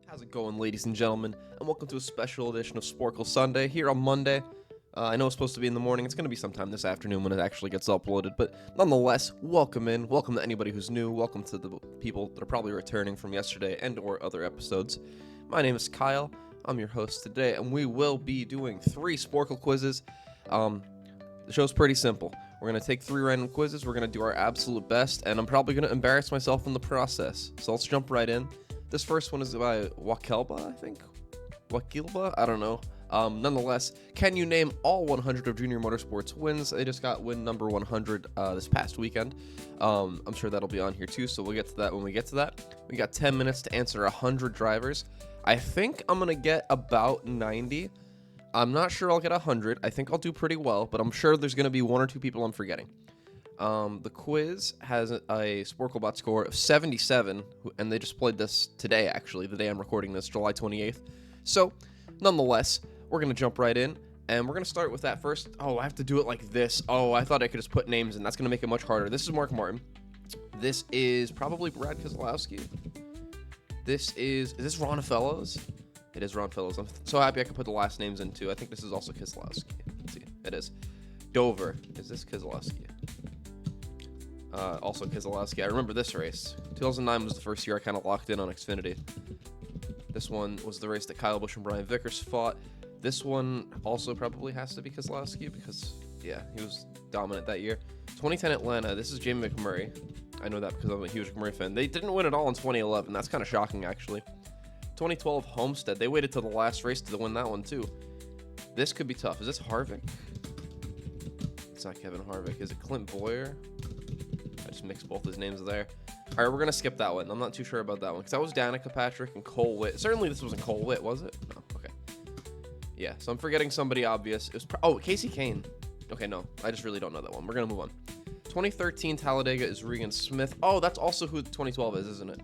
How's it going, ladies and gentlemen, and welcome to a special edition of Sporcle Sunday here on Monday. I know it's supposed to be in the morning. It's going to be sometime this afternoon when it actually gets uploaded, but nonetheless, welcome in. Welcome to anybody who's new. Welcome to the people that are probably returning from yesterday and or other episodes. My name is Kyle. I'm your host today, and we will be doing 3 Sporcle quizzes. The show's pretty simple. We're going to take 3 random quizzes. We're going to do our absolute best, and I'm probably going to embarrass myself in the process. So let's jump right in. This first one is by Wakelba, I think. Wakilba? I don't know. Nonetheless, can you name all 100 of Junior Motorsports wins? They just got win number 100 this past weekend. I'm sure that'll be on here too, so we'll get to that when we get to that. We got 10 minutes to answer 100 drivers. I think I'm going to get about 90. I'm not sure I'll get 100. I think I'll do pretty well, but I'm sure there's going to be 1 or 2 people I'm forgetting. The quiz has a Sporklebot score of 77, and they just played this today, actually, the day I'm recording this, July 28th. So, nonetheless, we're going to jump right in, and we're going to start with that first. Oh, I have to do it like this. Oh, I thought I could just put names in. That's going to make it much harder. This is Mark Martin. This is probably Brad Keselowski. Is this Ron Fellows? It is Ron Fellows. I'm so happy I could put the last names in, too. I think this is also Keselowski. Let's see. It is. Dover. Is this Keselowski? Also Keselowski. I remember this race. 2009 was the first year I kind of locked in on Xfinity. This one was the race that Kyle Busch and Brian Vickers fought. This one also probably has to be Keselowski because, yeah, he was dominant that year. 2010 Atlanta. This is Jamie McMurray. I know that because I'm a huge McMurray fan. They didn't win it all in 2011. That's kind of shocking, actually. 2012 Homestead. They waited till the last race to win that one, too. This could be tough. Is this Harvick? It's not Kevin Harvick. Is it Clint Boyer? I just mixed both his names there. All right, we're going to skip that one. I'm not too sure about that one because that was Danica Patrick and Cole Witt. Certainly this wasn't Cole Witt, was it? No. Okay. Yeah, so I'm forgetting somebody obvious. It was Casey Kane. Okay, no. I just really don't know that one. We're going to move on. 2013 Talladega is Regan Smith. Oh, that's also who 2012 is, isn't it?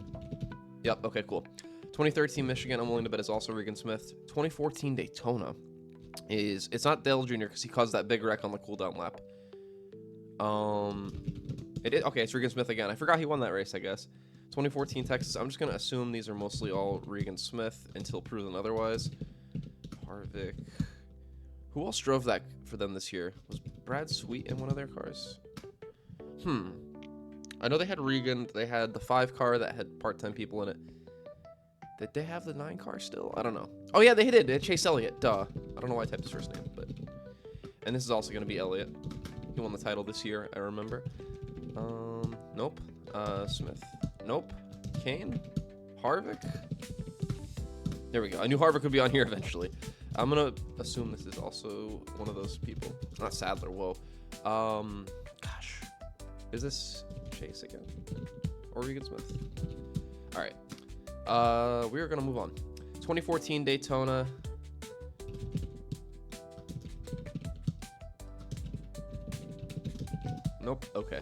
Yep. Okay, cool. 2013 Michigan, I'm willing to bet, is also Regan Smith. 2014 Daytona it's not Dale Jr. because he caused that big wreck on the cooldown lap. It is, okay, it's Regan Smith again. I forgot he won that race, I guess. 2014 Texas. I'm just going to assume these are mostly all Regan Smith until proven otherwise. Harvick. Who else drove that for them this year? Was Brad Sweet in one of their cars? I know they had Regan. They had the 5 car that had part-time people in it. Did they have the 9 car still? I don't know. Oh, yeah, they did. They had Chase Elliott. Duh. I don't know why I typed his first name, but... And this is also going to be Elliott. He won the title this year, I remember. Nope. Smith. Nope. Kane? Harvick? There we go. I knew Harvick would be on here eventually. I'm going to assume this is also one of those people. Not Sadler, whoa. Gosh. Is this Chase again? Or Regan Smith? All right. We are going to move on. 2014 Daytona. Nope. Okay.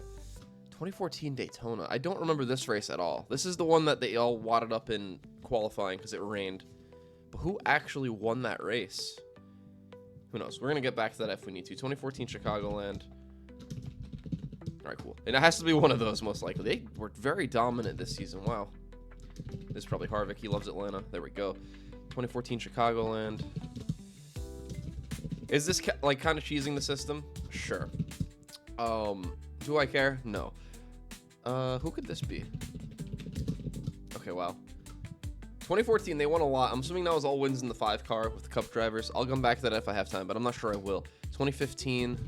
2014 Daytona. I don't remember this race at all. This is the one that they all wadded up in qualifying because it rained. But who actually won that race? Who knows? We're going to get back to that if we need to. 2014 Chicagoland. All right, cool. And it has to be one of those, most likely. They were very dominant this season. Wow. This is probably Harvick. He loves Atlanta. There we go. 2014 Chicagoland. Is this like kind of cheesing the system? Sure. Do I care? No. Who could this be? Okay, wow. 2014, they won a lot. I'm assuming that was all wins in the 5 car with the Cup drivers. I'll come back to that if I have time, but I'm not sure I will. 2015,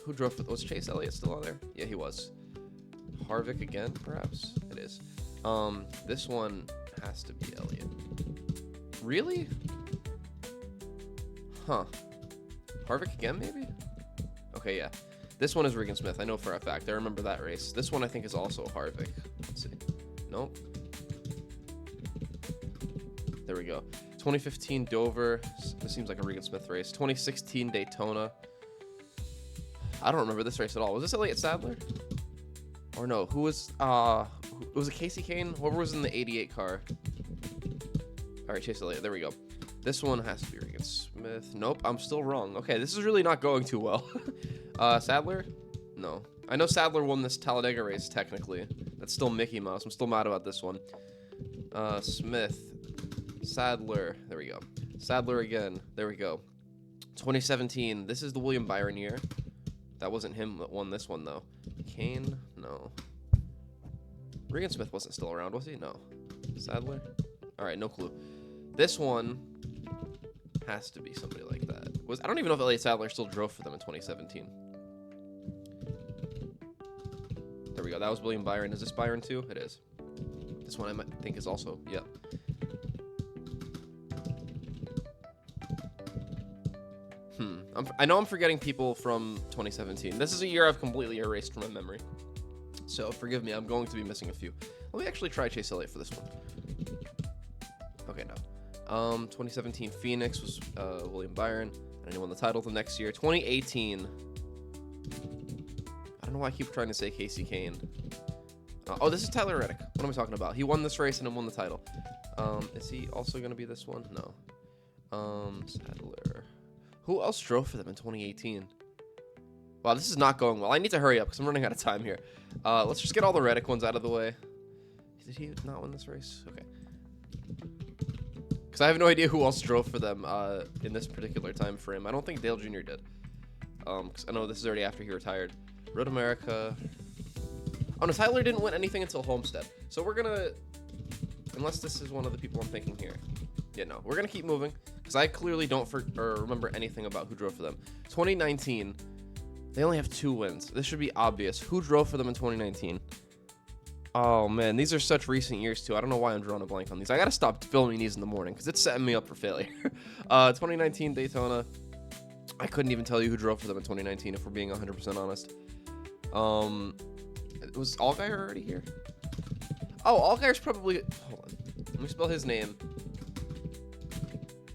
who drove it? Was Chase Elliott still on there? Yeah, he was. Harvick again, perhaps? It is. This one has to be Elliott. Really? Huh. Harvick again, maybe? Okay, yeah. This one is Regan Smith. I know for a fact. I remember that race. This one I think is also Harvick. Let's see. Nope. There we go. 2015 Dover. This seems like a Regan Smith race. 2016 Daytona. I don't remember this race at all. Was this Elliott Sadler? Or no, who was, was it Casey Kane? Whoever was in the 88 car. All right, Chase Elliott. There we go. This one has to be Regan Smith. Nope, I'm still wrong. Okay, this is really not going too well. Sadler? No. I know Sadler won this Talladega race, technically. That's still Mickey Mouse. I'm still mad about this one. Smith. Sadler. There we go. Sadler again. There we go. 2017. This is the William Byron year. That wasn't him that won this one, though. Kane? No. Regan Smith wasn't still around, was he? No. Sadler? All right, no clue. This one has to be somebody like that. I don't even know if Elliott Sadler still drove for them in 2017. There we go. That was William Byron. Is this Byron too? It is. This one I might think is also. Yep. I know I'm forgetting people from 2017. This is a year I've completely erased from my memory. So forgive me. I'm going to be missing a few. Let me actually try Chase Elliott for this one. Okay, no. 2017 Phoenix was William Byron, and he won the title the next year. 2018. I don't know why I keep trying to say Casey Kane. Oh, this is Tyler Reddick. What am I talking about? He won this race and won the title. Is he also going to be this one? No. Sadler. Who else drove for them in 2018? Wow, this is not going well. I need to hurry up because I'm running out of time here. Let's just get all the Reddick ones out of the way. Did he not win this race? Okay. Because I have no idea who else drove for them in this particular time frame. I don't think Dale Jr. did. Because I know this is already after he retired. Road America. Oh, no, Tyler didn't win anything until Homestead. So we're going to... Unless this is one of the people I'm thinking here. Yeah, no. We're going to keep moving. Because I clearly don't remember anything about who drove for them. 2019. They only have 2 wins. This should be obvious. Who drove for them in 2019? Oh, man. These are such recent years, too. I don't know why I'm drawing a blank on these. I got to stop filming these in the morning because it's setting me up for failure. 2019 Daytona. I couldn't even tell you who drove for them in 2019, if we're being 100% honest. Was Allgaier already here? Oh, Allgaier's probably... Hold on. Let me spell his name.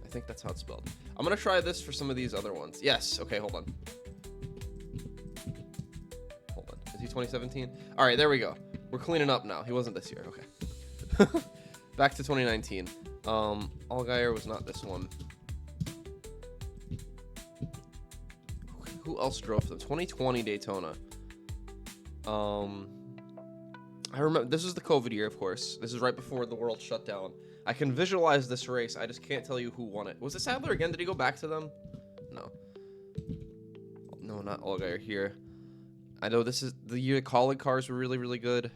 I think that's how it's spelled. I'm going to try this for some of these other ones. Yes. Okay, hold on. Hold on. Is he 2017? All right, there we go. We're cleaning up now. He wasn't this year. Okay. Back to 2019. Allgaier was not this one. Who else drove for them? 2020 Daytona. I remember this was the COVID year, of course. This is right before the world shut down. I can visualize this race. I just can't tell you who won it. Was it Sadler again? Did he go back to them? No. No, not Allgaier here. I know this is the year colleague cars were really, really good.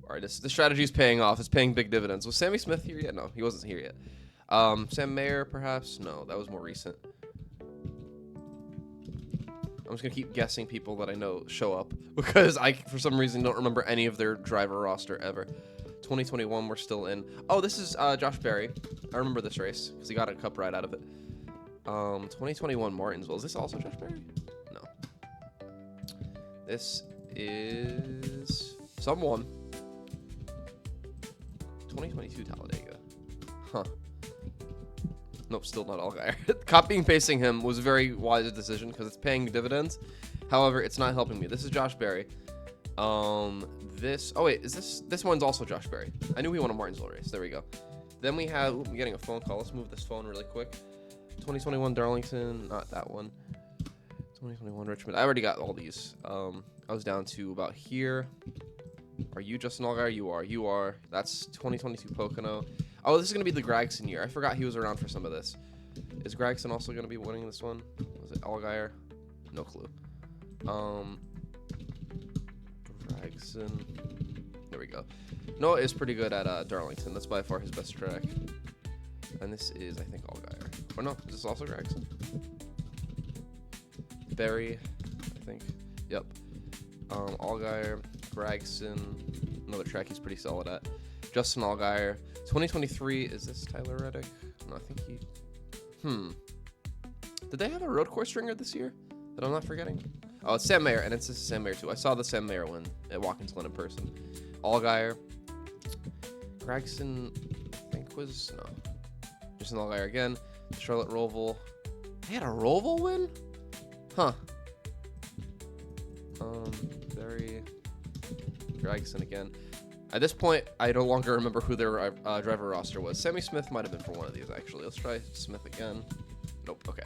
All right, the strategy is paying off. It's paying big dividends. Was Sammy Smith here yet? No, he wasn't here yet. Sam Mayer, perhaps? No, that was more recent. I'm just going to keep guessing people that I know show up because I, for some reason, don't remember any of their driver roster ever. 2021, we're still in. Oh, this is Josh Berry. I remember this race because he got a cup ride out of it. 2021 Martinsville. Is this also Josh Berry? No. This is someone. 2022 Talladega. Huh. Nope, still not Allgaier. Copying and pasting him was a very wise decision because it's paying dividends. However, it's not helping me. This is Josh Berry. Oh wait, is this one's also Josh Berry. I knew he won a Martinsville race. There we go. Then we have, I'm getting a phone call. Let's move this phone really quick. 2021 Darlington, not that one. 2021 Richmond. I already got all these. I was down to about here. Are you Justin Allgaier? You are. You are. That's 2022 Pocono. Oh, this is going to be the Gregson year. I forgot he was around for some of this. Is Gregson also going to be winning this one? Was it Allgaier? No clue. Gregson. There we go. Noah is pretty good at Darlington. That's by far his best track. And this is, I think, Allgaier. Or no, is this also Gregson? Berry, I think. Yep. Allgaier, Gregson. Another track he's pretty solid at. Justin Allgaier. 2023, is this Tyler Reddick? No, I think he... Did they have a road course stringer this year that I'm not forgetting? Oh, it's Sam Mayer, and it's Sam Mayer too. I saw the Sam Mayer win at Watkins Glen in person. Allgaier. Gregson, I think was... No. Justin Allgaier again. Charlotte Roval. They had a Roval win? Huh. Very... Gregson again. At this point, I no longer remember who their driver roster was. Sammy Smith might have been for one of these, actually. Let's try Smith again. Nope, okay.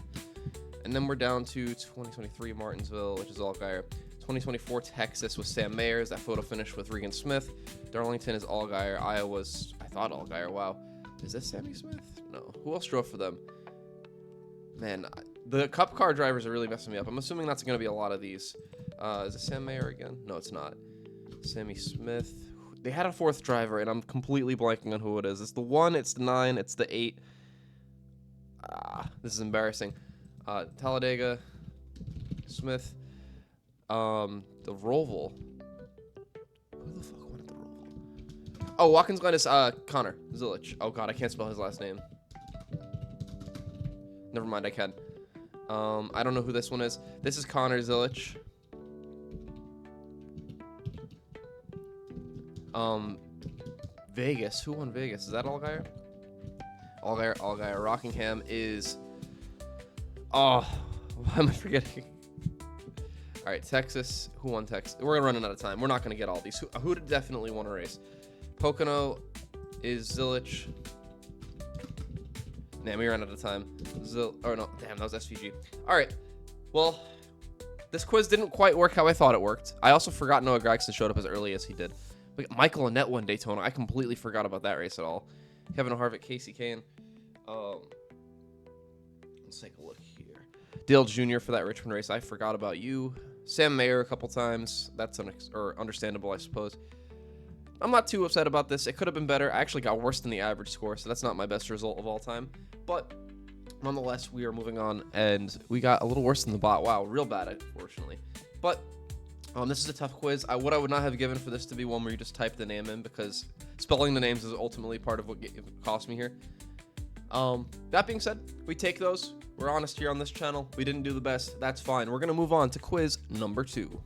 And then we're down to 2023 Martinsville, which is Allgaier. 2024 Texas was Sam Mayers. That photo finish with Regan Smith. Darlington is Allgaier. Iowa's, I thought Allgaier. Wow. Is this Sammy Smith? No. Who else drove for them? Man, the Cup car drivers are really messing me up. I'm assuming that's going to be a lot of these. Is it Sam Mayer again? No, it's not. Sammy Smith. They had a fourth driver, and I'm completely blanking on who it is. It's the 1, it's the 9, it's the 8. This is embarrassing. Talladega, Smith, the Roval. Who the fuck wanted the Roval? Oh, Watkins Glen is Connor Zilich. Oh god, I can't spell his last name. Never mind, I can. I don't know who this one is. This is Connor Zilich. Vegas. Who won Vegas? Is that Allgaier? Allgaier. Rockingham is... Oh, why am I forgetting? All right, Texas. Who won Texas? We're running out of time. We're not going to get all these. Who definitely won a race? Pocono is Zilich. Damn, we ran out of time. Oh, no. Damn, that was SVG. All right. Well, this quiz didn't quite work how I thought it worked. I also forgot Noah Gragson showed up as early as he did. Michael Annett won Daytona. I completely forgot about that race at all. Kevin Harvick, Casey Kane. Let's take a look here. Dale Jr. for that Richmond race. I forgot about you. Sam Mayer a couple times. That's understandable, I suppose. I'm not too upset about this. It could have been better. I actually got worse than the average score, so that's not my best result of all time. But nonetheless, we are moving on, and we got a little worse than the bot. Wow, real bad, unfortunately. But this is a tough quiz. What I would not have given for this to be one where you just type the name in, because spelling the names is ultimately part of what cost me here. That being said, we take those. We're honest here on this channel. We didn't do the best. That's fine. We're going to move on to quiz number 2.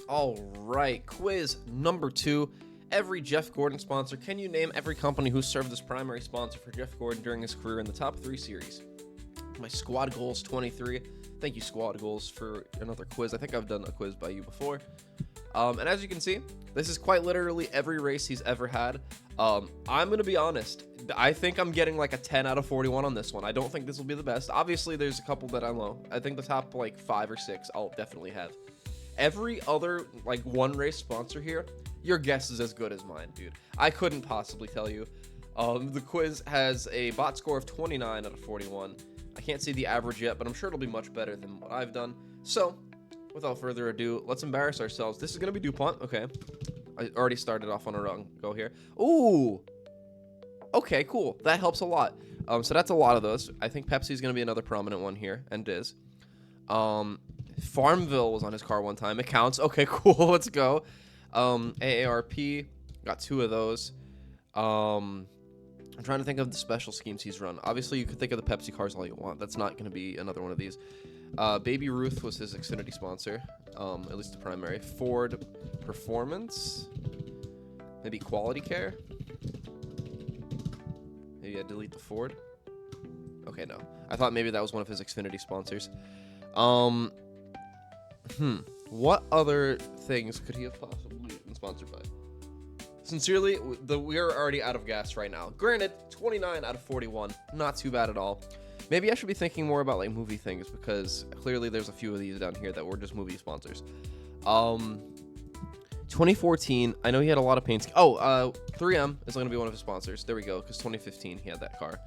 All right, quiz number 2. Every Jeff Gordon sponsor. Can you name every company who served as primary sponsor for Jeff Gordon during his career in the top 3 series? My squad goals 23. Thank you, Squad Goals, for another quiz. I think I've done a quiz by you before. And as you can see, this is quite literally every race he's ever had. I'm going to be honest. I think I'm getting like a 10 out of 41 on this one. I don't think this will be the best. Obviously, there's a couple that I'm low. I think the top like 5 or 6 I'll definitely have. Every other like one race sponsor here, your guess is as good as mine, dude. I couldn't possibly tell you. The quiz has a bot score of 29 out of 41. I can't see the average yet, but I'm sure it'll be much better than what I've done. So, without further ado, let's embarrass ourselves. This is going to be DuPont. Okay. I already started off on a wrong go here. Ooh. Okay, cool. That helps a lot. So that's a lot of those. I think Pepsi's going to be another prominent one here, and is. Farmville was on his car one time. It counts. Okay, cool. Let's go. AARP. Got 2 of those. I'm trying to think of the special schemes he's run. Obviously, you could think of the Pepsi cars all you want. That's not going to be another one of these. Baby Ruth was his Xfinity sponsor, at least the primary. Ford Performance. Maybe Quality Care. Maybe I delete the Ford. Okay, no. I thought maybe that was one of his Xfinity sponsors. What other things could he have possibly been sponsored by? Sincerely, we are already out of gas right now. Granted, 29 out of 41. Not too bad at all. Maybe I should be thinking more about like movie things, because clearly there's a few of these down here that were just movie sponsors. 2014, I know he had a lot of paints. 3M is going to be one of his sponsors. There we go, because 2015 he had that car.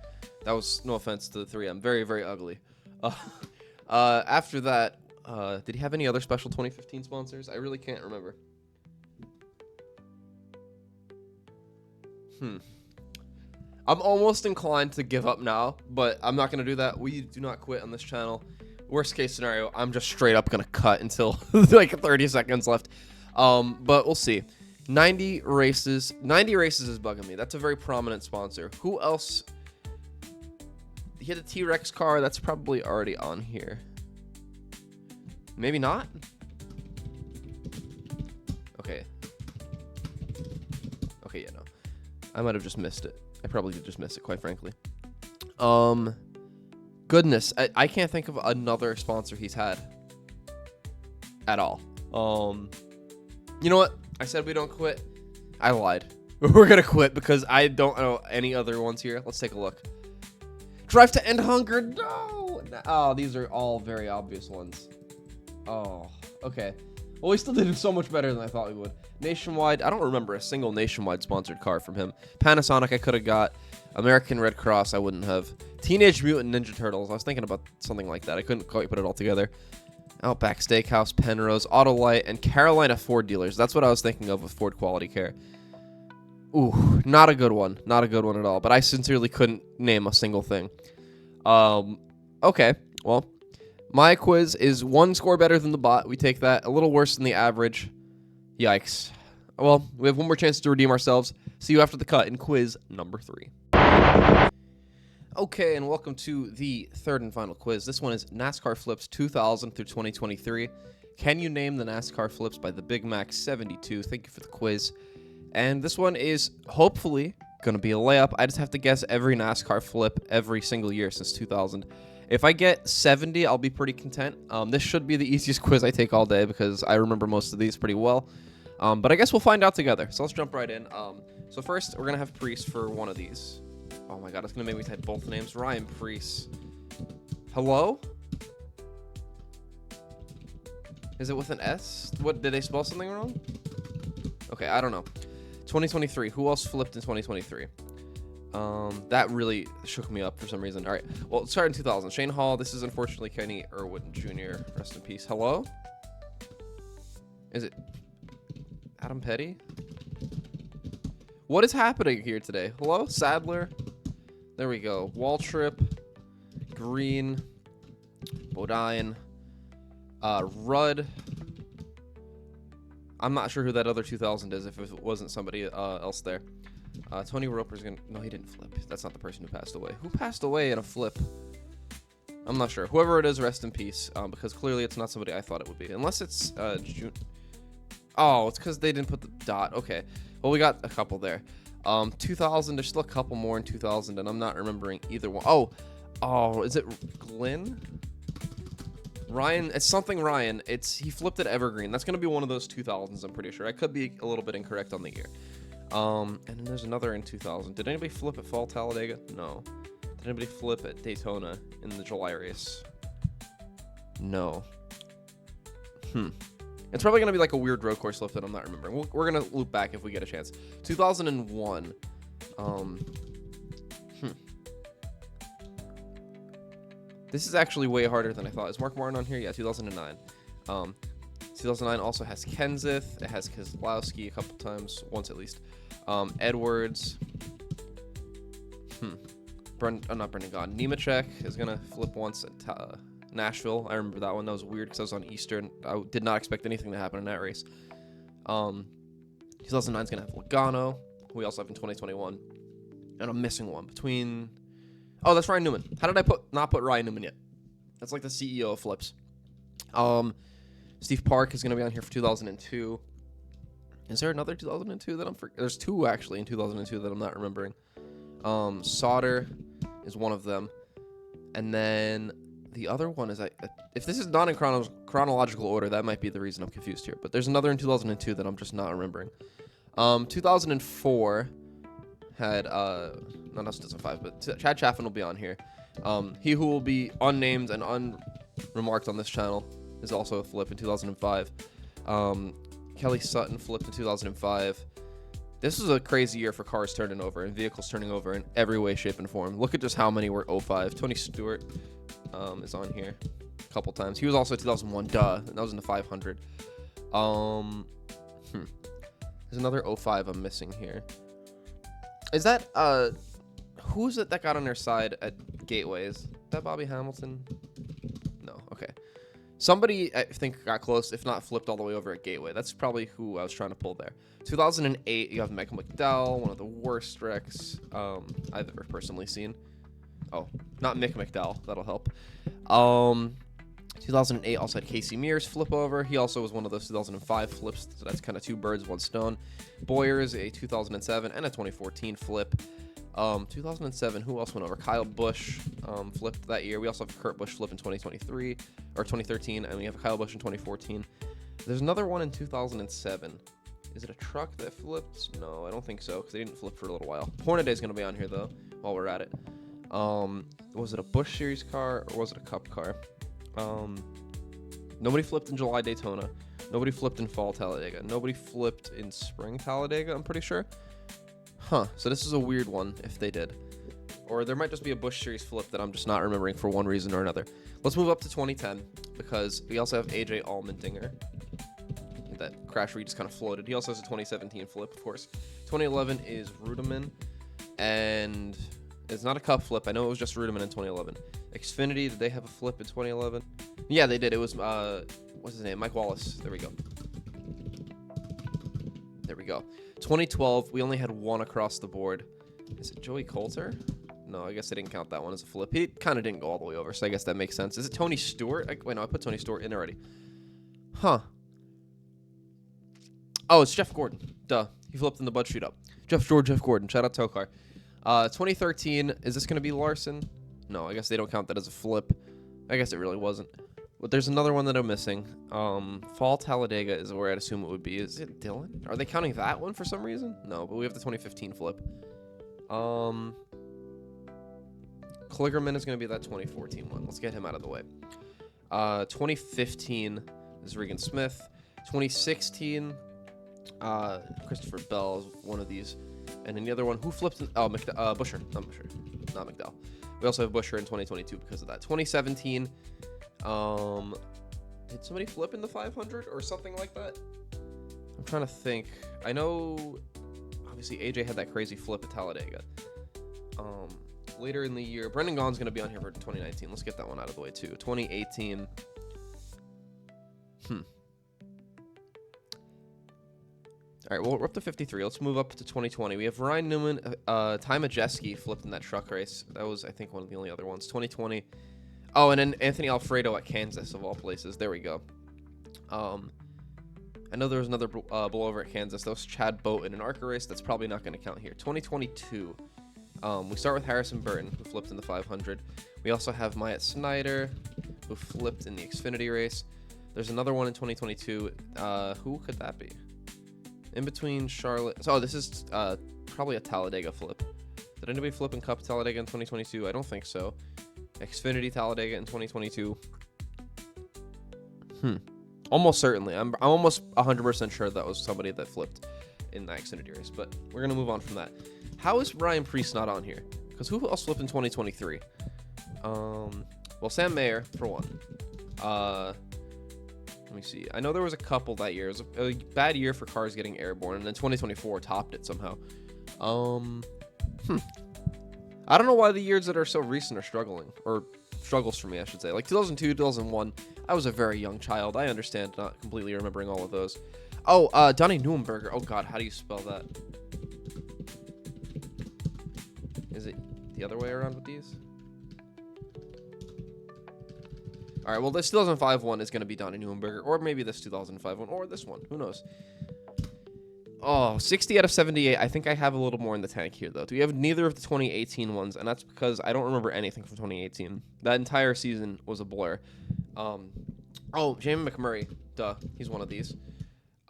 That was, no offense to the 3M, very, very ugly. After that, did he have any other special 2015 sponsors? I really can't remember. I'm almost inclined to give up now, but I'm not going to do that. We do not quit on this channel. Worst case scenario, I'm just straight up going to cut until like 30 seconds left. But we'll see. 90 races. 90 races is bugging me. That's a very prominent sponsor. Who else? He had a T-Rex car. That's probably already on here. Maybe not? Okay. Okay, yeah, no. I might have just missed it. I probably did just miss it, quite frankly. Goodness, I can't think of another sponsor he's had at all. You know what? I said we don't quit. I lied. We're gonna quit because I don't know any other ones here. Let's take a look. Drive to End Hunger. No. Oh, these are all very obvious ones. Oh, Okay. Well, we still did so much better than I thought we would. Nationwide, I don't remember a single Nationwide sponsored car from him. Panasonic, I could have got. American Red Cross, I wouldn't have. Teenage Mutant Ninja Turtles, I was thinking about something like that. I couldn't quite put it all together. Outback Steakhouse, Penrose, Autolite, and Carolina Ford dealers. That's what I was thinking of with Ford Quality Care. Ooh, not a good one. Not a good one at all. But I sincerely couldn't name a single thing. Okay, well, my quiz is one score better than the bot. We take that. A little worse than the average. Yikes. Well, we have one more chance to redeem ourselves. See you after the cut in quiz number 3. Okay, and welcome to the third and final quiz. This one is NASCAR Flips 2000 through 2023. Can you name the NASCAR Flips by the Big Mac 72? Thank you for the quiz. And this one is hopefully going to be a layup. I just have to guess every NASCAR flip every single year since 2000. If I get 70, I'll be pretty content. This should be the easiest quiz I take all day because I remember most of these pretty well. But I guess we'll find out together. So let's jump right in. So first, we're going to have Priest for one of these. Oh my god, it's going to make me type both names. Ryan Priest. Hello? Is it with an S? What, did they spell something wrong? Okay, I don't know. 2023. Who else flipped in 2023? That really shook me up for some reason. All right. Well, let's start in 2000. Shane Hall. This is unfortunately Kenny Irwin Jr. Rest in peace. Hello? Is it Adam Petty? What is happening here today? Hello? Sadler? There we go. Waltrip. Green. Bodine. Rudd. I'm not sure who that other 2000 is if it wasn't somebody else there. Tony Roper's gonna... No, he didn't flip. That's not the person who passed away. Who passed away in a flip? I'm not sure. Whoever it is, rest in peace. Because clearly it's not somebody I thought it would be. Unless it's June... Oh, it's because they didn't put the dot. Okay. Well, we got a couple there. 2000. There's still a couple more in 2000, and I'm not remembering either one. Oh, is it Glenn? Ryan, it's something Ryan. He flipped at Evergreen. That's going to be one of those 2000s, I'm pretty sure. I could be a little bit incorrect on the year. And then there's another in 2000. Did anybody flip at Fall Talladega? No. Did anybody flip at Daytona in the July race? No. It's probably going to be like a weird road course flip that I'm not remembering. We're going to loop back if we get a chance. 2001. This is actually way harder than I thought. Is Mark Martin on here? Yeah, 2009. 2009 also has Kenseth. It has Keselowski a couple times, once at least. Edwards. Not Brendan Gaughan. Nemechek is going to flip once at Nashville. I remember that one. That was weird because I was on Eastern. I did not expect anything to happen in that race. 2009 is going to have Logano, who we also have in 2021. And I'm missing one between... Oh, that's Ryan Newman. How did I not put Ryan Newman yet? That's like the CEO of flips. Steve Park is going to be on here for 2002. Is there another 2002 that I'm There's two actually in 2002 that I'm not remembering. Sauter is one of them. And then the other one is, if this is not in chronological order, that might be the reason I'm confused here. But there's another in 2002 that I'm just not remembering. 2004 had, no, not 2005, but Chad Chaffin will be on here. He who will be unnamed and unremarked on this channel is also a flip in 2005. Kelly Sutton flipped in 2005. This was a crazy year for cars turning over and vehicles turning over in every way, shape, and form. Look at just how many were 05. Tony Stewart is on here a couple times. He was also 2001. Duh. That was in the 500. There's another 05 I'm missing here. Is that, who is it that got on their side at Gateway? Is that Bobby Hamilton? No. Okay. Somebody, I think, got close, if not flipped all the way over at Gateway. That's probably who I was trying to pull there. 2008, you have Michael McDowell, one of the worst wrecks I've ever personally seen. Oh, not Mick McDowell. That'll help. 2008 also had Casey Mears flip over. He also was one of those 2005 flips, so that's kind of two birds, one stone. Boyers, a 2007 and a 2014 flip. 2007, who else went over? Kyle Busch flipped that year. We also have Kurt Busch flip in 2023 or 2013, and we have Kyle Busch in 2014. There's another one in 2007. Is it a truck that flipped? No, I don't think so, because they didn't flip for a little while. Hornaday is going to be on here, though, while we're at it. Was it a Busch Series car, or was it a Cup car? Nobody flipped in July Daytona. Nobody flipped in Fall Talladega. Nobody flipped in Spring Talladega, I'm pretty sure. Huh. So this is a weird one if they did. Or there might just be a Busch Series flip that I'm just not remembering for one reason or another. Let's move up to 2010 because we also have AJ Allmendinger. That crash where he just kind of floated. He also has a 2017 flip, of course. 2011 is Rudiman. And it's not a cup flip. I know it was just Rudiman in 2011. Xfinity, did they have a flip in 2011? Yeah, they did. It was, what's his name? Mike Wallace. There we go. There we go. 2012, we only had one across the board. Is it Joey Coulter? No, I guess I didn't count that one as a flip. He kind of didn't go all the way over, so I guess that makes sense. Is it Tony Stewart? Wait, no, I put Tony Stewart in already. Huh. Oh, it's Jeff Gordon. Duh. He flipped in the Bud Shootout. Jeff Gordon. Shout out Tokar. 2013, is this going to be Larson? No, I guess they don't count that as a flip. I guess it really wasn't. But there's another one that I'm missing. Fall Talladega is where I'd assume it would be. Is it Dillon? Are they counting that one for some reason? No, but we have the 2015 flip. Kligerman is going to be that 2014 one. Let's get him out of the way. 2015 is Regan Smith. 2016, Christopher Bell is one of these. And then the other one, who flipped? Buescher. Not Buescher. Not McDowell. We also have Buescher in 2022 because of that. 2017, did somebody flip in the 500 or something like that? I'm trying to think. I know, obviously, AJ had that crazy flip at Talladega. Later in the year, Brendan Gaughan's going to be on here for 2019. Let's get that one out of the way, too. 2018. All right, well, we're up to 53. Let's move up to 2020. We have Ryan Newman. Ty Majeski flipped in that truck race. That was, I think, one of the only other ones. 2020. Oh, and then Anthony Alfredo at Kansas, of all places. There we go. I know there was another blowover at Kansas. That was Chad Boat in an ARCA race. That's probably not going to count here. 2022. We start with Harrison Burton, who flipped in the 500. We also have Myatt Snyder, who flipped in the Xfinity race. There's another one in 2022. Who could that be? In between Charlotte. Oh, this is probably a Talladega flip. Did anybody flip in Cup Talladega in 2022? I don't think so. Xfinity Talladega in 2022. Almost certainly. I'm almost 100% sure that was somebody that flipped in the Xfinity race. But we're going to move on from that. How is Ryan Preece not on here? Because who else flipped in 2023? Well, Sam Mayer, for one. Let me see. I know there was a couple that year. It was a bad year for cars getting airborne, and then 2024 topped it somehow. I don't know why the years that are so recent are struggling, or struggles for me, I should say. Like 2002, 2001, I was a very young child. I understand not completely remembering all of those. Oh, Donnie Neuenberger. Oh, God, how do you spell that? Is it the other way around with these? All right, well, this 2005 one is going to be Donnie Neuenberger, or maybe this 2005 one, or this one. Who knows? Oh, 60 out of 78. I think I have a little more in the tank here, though. Do we have neither of the 2018 ones? And that's because I don't remember anything from 2018. That entire season was a blur. Oh, Jamie McMurray. Duh. He's one of these.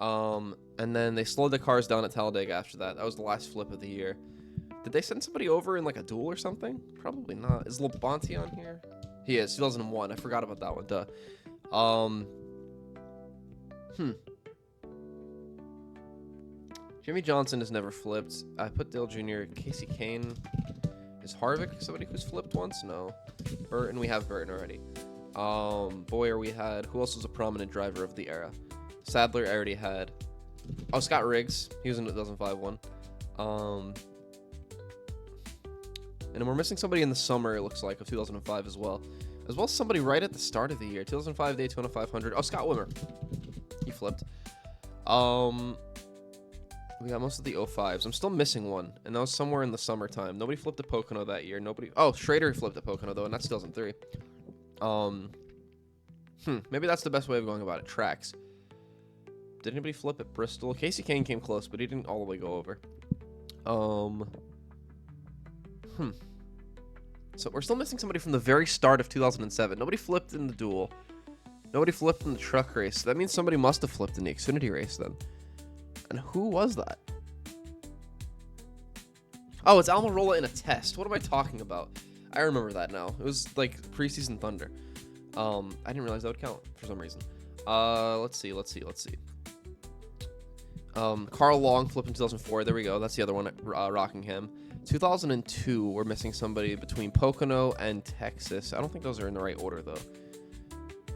And then they slowed the cars down at Talladega after that. That was the last flip of the year. Did they send somebody over in, like, a duel or something? Probably not. Is Labonte on here? He is. 2001. I forgot about that one. Duh. Jimmy Johnson has never flipped. I put Dale Jr. Casey Kane. Is Harvick somebody who's flipped once? No. Burton. We have Burton already. Boyer we had. Who else was a prominent driver of the era? Sadler I already had. Oh, Scott Riggs. He was in the 2005 one. And then we're missing somebody in the summer, it looks like, of 2005 as well. As well as somebody right at the start of the year. 2005 Daytona 500. Oh, Scott Wimmer. He flipped. We got most of the 05s. I'm still missing one, and that was somewhere in the summertime. Nobody flipped at Pocono that year. Oh, Schrader flipped at Pocono, though, and that's 2003. Maybe that's the best way of going about it. Tracks. Did anybody flip at Bristol? Casey Kane came close, but he didn't all the way go over. So we're still missing somebody from the very start of 2007. Nobody flipped in the duel. Nobody flipped in the truck race. That means somebody must have flipped in the Xfinity race then. And who was that? Oh, it's Almirola in a test. What am I talking about? I remember that now. It was like preseason Thunder. I didn't realize that would count for some reason. Let's see. Carl Long flipped in 2004. There we go. That's the other one at Rockingham. 2002, we're missing somebody between Pocono and Texas. I don't think those are in the right order, though.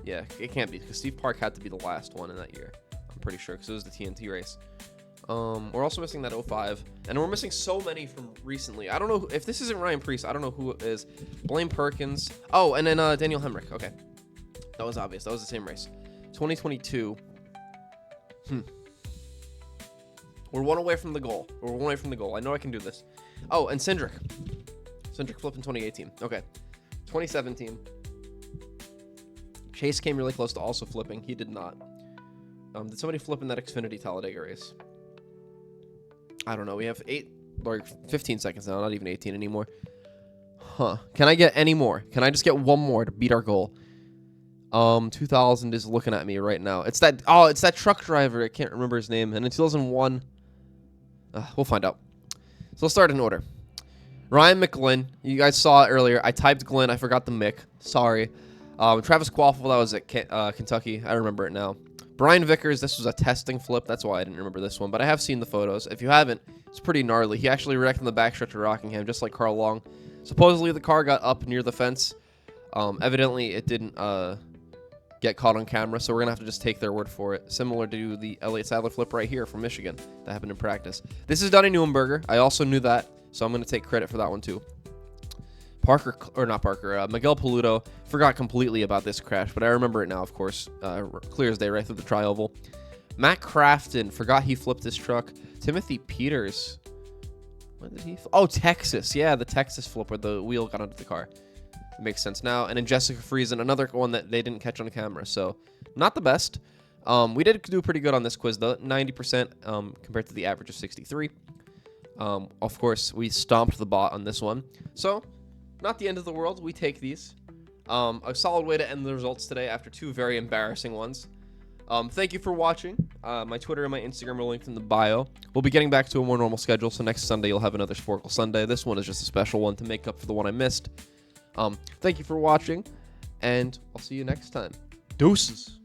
Yeah, it can't be, because Steve Park had to be the last one in that year. I'm pretty sure, because it was the TNT race. We're also missing that 05. And we're missing so many from recently. I don't know if this isn't Ryan Preece. I don't know who it is. Blaine Perkins. Oh, and then Daniel Hemrick. Okay. That was obvious. That was the same race. 2022. We're one away from the goal. I know I can do this. Oh, and Cindric. Cindric flipped in 2018. Okay. 2017. Chase came really close to also flipping. He did not. Did somebody flip in that Xfinity Talladega race? I don't know. We have 15 seconds now. Not even 18 anymore. Huh. Can I get any more? Can I just get one more to beat our goal? 2000 is looking at me right now. It's that truck driver. I can't remember his name. And in 2001, we'll find out. So let's start in order. Ryan McGlynn. You guys saw it earlier. I typed Glenn. I forgot the Mick. Sorry. Travis Quaffle. That was at Kentucky. I remember it now. Brian Vickers. This was a testing flip. That's why I didn't remember this one. But I have seen the photos. If you haven't, it's pretty gnarly. He actually wrecked in the backstretch of Rockingham, just like Carl Long. Supposedly the car got up near the fence. Evidently it didn't get caught on camera, so we're gonna have to just take their word for it. Similar to the Elliott Sadler flip right here from Michigan that happened in practice. This is done in Nuremberg. I also knew that, so I'm gonna take credit for that one too. Miguel Paludo, forgot completely about this crash, but I remember it now, of course. Clear as day, right through the tri-oval. Matt Crafton, forgot he flipped his truck. Timothy Peters, when did he? Oh, Texas, yeah, the Texas flip where the wheel got under the car. It makes sense now. And then Jessica Friesen, another one that they didn't catch on camera, so not the best. We did do pretty good on this quiz, though, 90% compared to the average of 63. Of course, we stomped the bot on this one, so not the end of the world. We take these. A solid way to end the results today after two very embarrassing ones. Thank you for watching. My Twitter and my Instagram are linked in the bio. We'll be getting back to a more normal schedule, so next Sunday you'll have another Sporcle Sunday. This one is just a special one to make up for the one I missed. Thank you for watching, and I'll see you next time. Deuces.